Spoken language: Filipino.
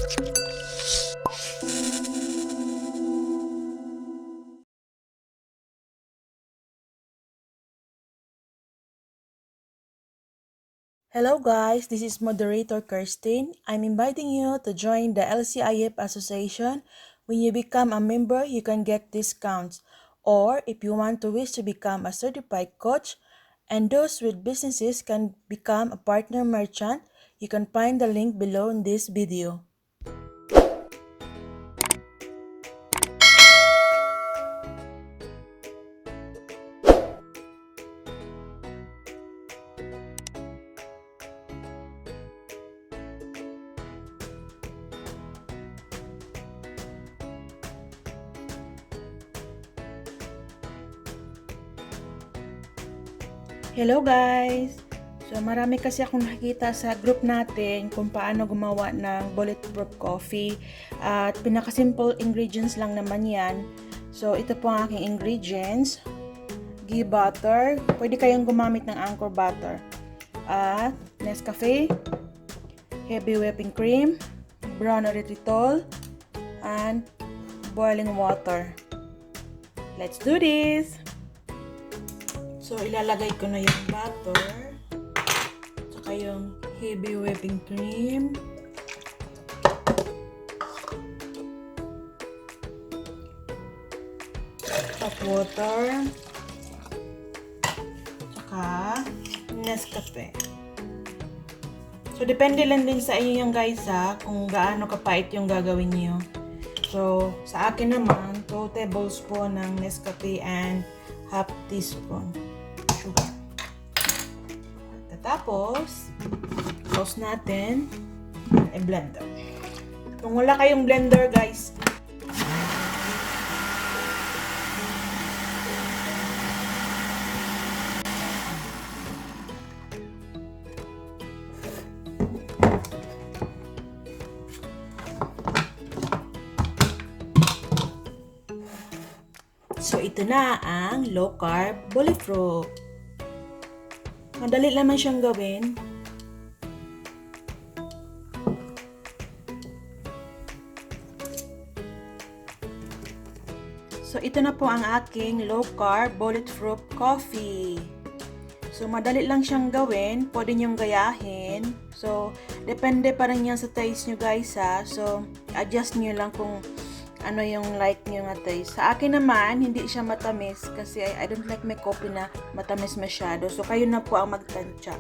Hello guys, this is moderator Kersteen. I'm inviting you to join the LCIF Association. When you become a member, you can get discounts. Or if you want to wish to become a certified coach, and those with businesses can become a partner merchant, you can find the link below in this video. Hello guys! So marami kasi akong nakikita sa group natin kung paano gumawa ng bulletproof coffee at pinaka-simple ingredients lang naman yan. So ito po ang aking ingredients: ghee butter, pwede kayong gumamit ng anchor butter, at Nescafe, heavy whipping cream, brown erythritol, and boiling water. Let's do this! So, ilalagay ko na yung butter, saka yung heavy whipping cream, hot water, saka Nescafe. So, depende lang din sa inyo yung guys kung gaano kapait yung gagawin niyo. So, sa akin naman, 2 tablespoon ng Nescafe and half teaspoon sugar. Tapos, sauce natin, i-blender. Kung wala kayong blender, guys, so ito na ang low carb bulletproof. Madali naman siyang gawin. So ito na po ang aking low carb bulletproof coffee. So madali lang siyang gawin, pwede niyong gayahin. So depende pa rin yan sa taste nyo guys So adjust nyo lang kung ano yung like nyo nga taste. Sa akin naman, hindi siya matamis kasi I don't like my coffee na matamis masyado. So, kayo na po ang magtansya.